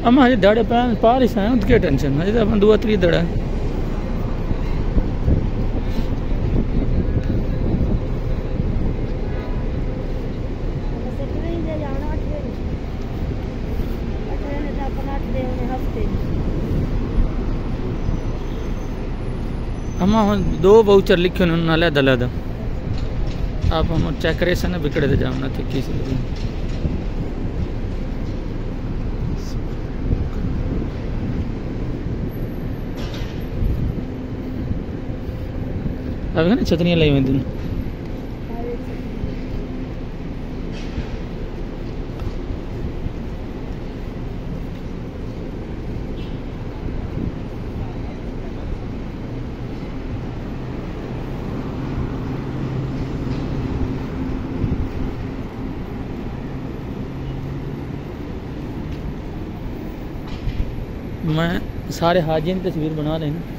अम्मा हजे दड़े पार ही सां क्या टेंशन हजे तो अपन 2-3 दड़ा अम्मा हम 2 वाउचर लिखे उन्होंने अलग आप हम चेक करे सन बिगड़े तो जाओ ना थे किसी अब ना छतरियाँ लाई वेंदियूं मैं सारे हाजियों की तस्वीर बना रहे हैं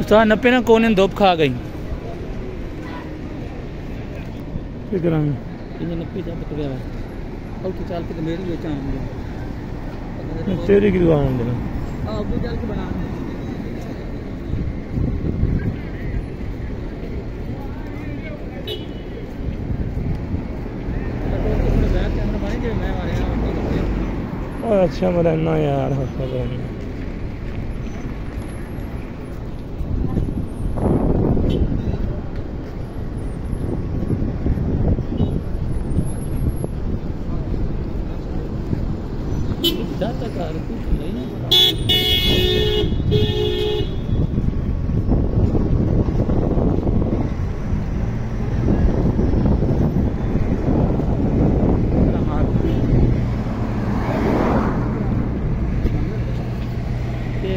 उस्ताद नपे ना कोने धोप खा गई नपी जा पक गया चाल के मेरी ये तेरी की दुआ देना अबू जाल के बना अच्छा मेरा ना यार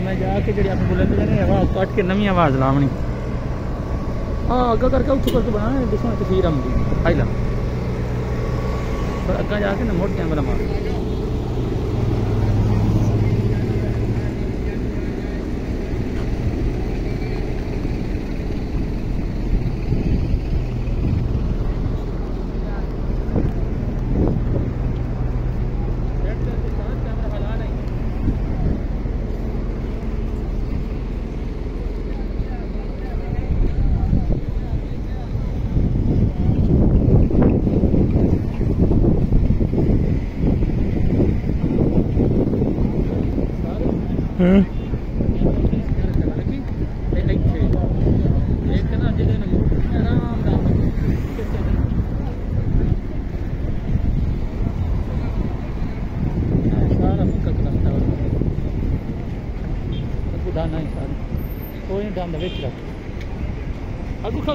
मैं जाके जी आप बुलंद जाने आवाज़ कट के नवी आवाज़ लावनी हाँ अग्गा करके उठो करके बनाना दिखो तस्वीर आऊँगी आई ला पर अग्गा जाके ना मोट कैमरा मार कोई डाल दे विच रख अगू खा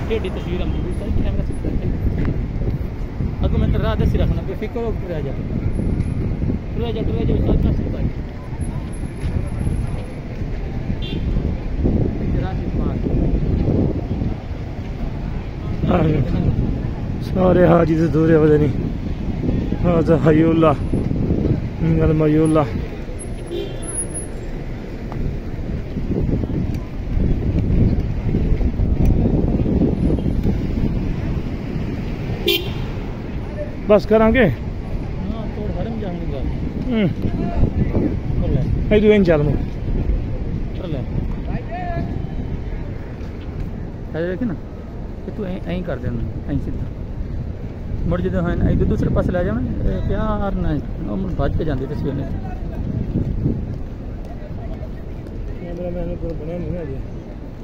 केडी तस्वीर हम दी सही कैमरा से अगू मैं राह दस रखना पे फिकर रह जा सब का सब सारे हाजी से दूर है नहीं हाँ हयुल्ला मयूल्ला बस करांगे चल देखे ना तू ऐं कर देना ऐं सीधा मुड़ जो है इधर दूसरे पास लै जाना प्यार ना भज के जाती तस्वीर ने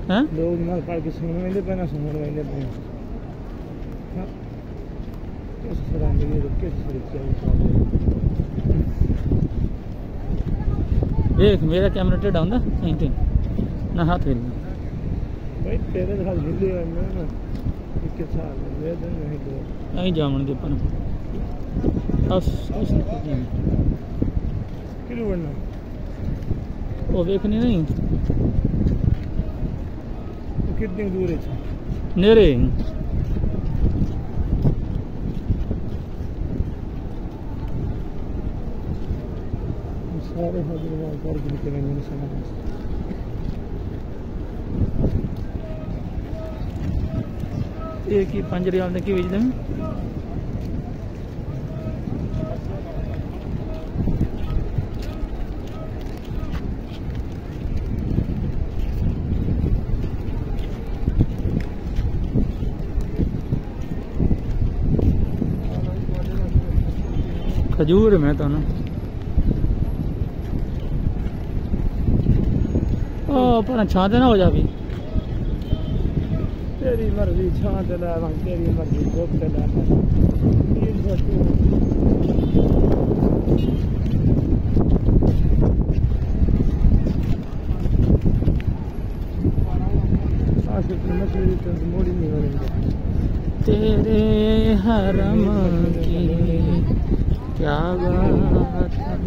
हैं लोग ना पढ़ के सुन वेंदे पे ना सुन वेंदे पे हां किस तरह मेरी रुके तरीके देख मेरा कैमरा टेढ़ा होंदा कहीं ते ना हाथ हिल भाई तेरे हाथ हिले है ना के साथ मेरे दिन नहीं दो नहीं जामन दे अपन बस कुछ नहीं किलो बनना वो देखनी नहीं कितनी दूर है नेरे सारे हजरवाल पर भी निकले मैंने समझ एक ही 5 रियाल ने की बेच दें खजूर में तो ना ओ पर छां ना हो जा भी तेरी मर्जी छां ते ला तेरी मर्जी धूप ते ला आशिक मछली तो मोड़ी नहीं हो रही तेरे हरम की क्या बात है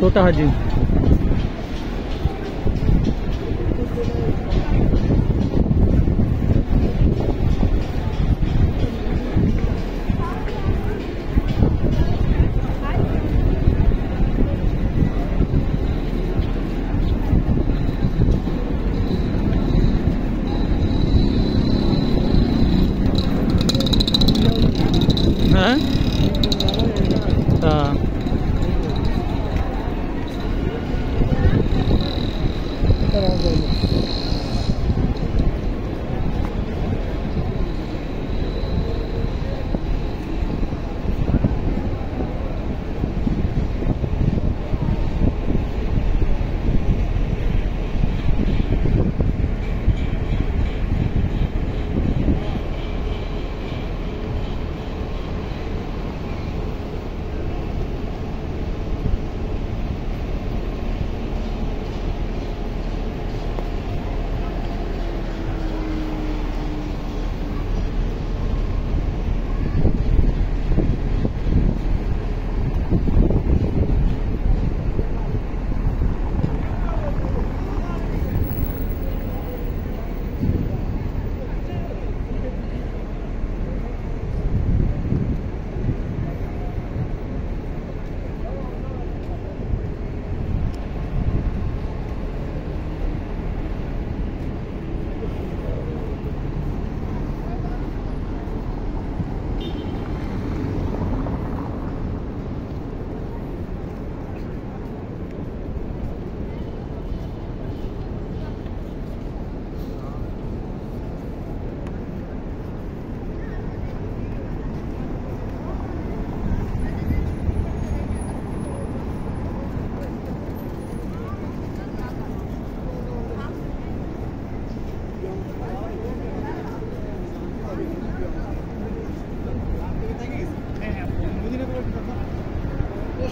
छोटा हाजी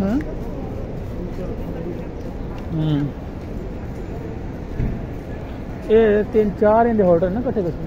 हाँ ये 3-4 इंदे होटल ना कट्ठे कट्ठे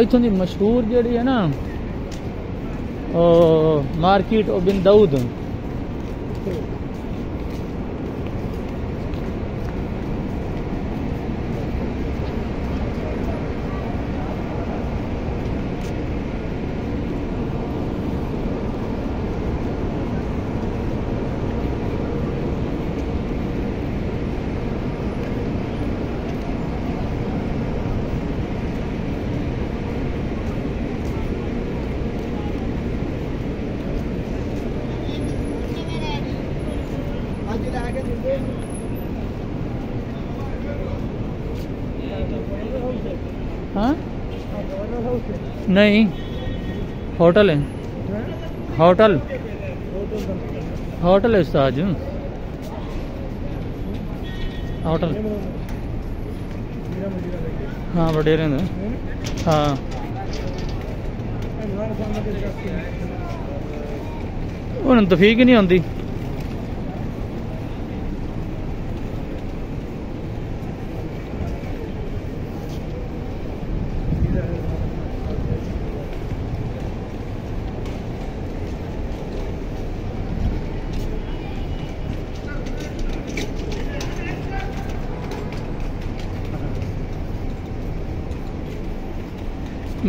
इतों की मशहूर जी है ना मार्केट बिन दाऊद हाँ नहीं होटल है होटल होटल है उस्ताद होटल हाँ वडेरे ने हाँ उन्हें तफीक ही नहीं आती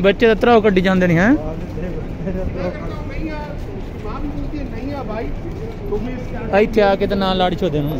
बच्चे तो त्राव कड्डी जाते नहीं हैं इतने आके तो ना लाड़ी छोड़े न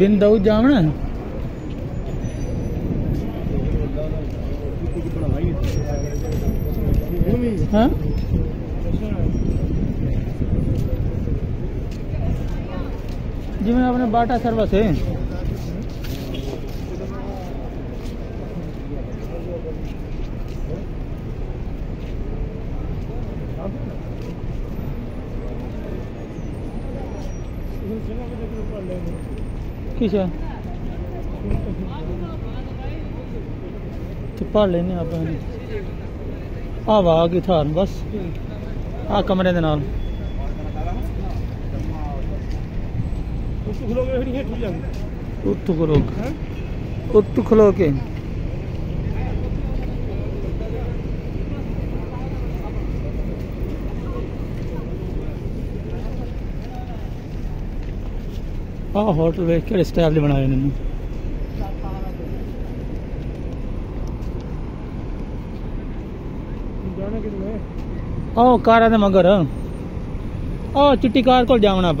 बिन दाऊद जामना हाँ जी मैं अपने बाटा सर्विस है किस पढ़ लेने आप आ गई थार बस आ कमरे दे नाल उत्तू खलो के होटल वेख के स्टाइल दे बनाए इन्होंने कारा दे मगर चिट्टी कार को जावना आप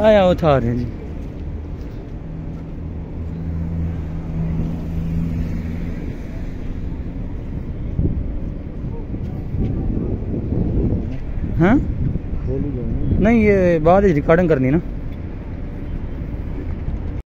आया उतार है जी हाँ बोली जाऊँ नहीं ये बाद रिकॉर्डिंग करनी ना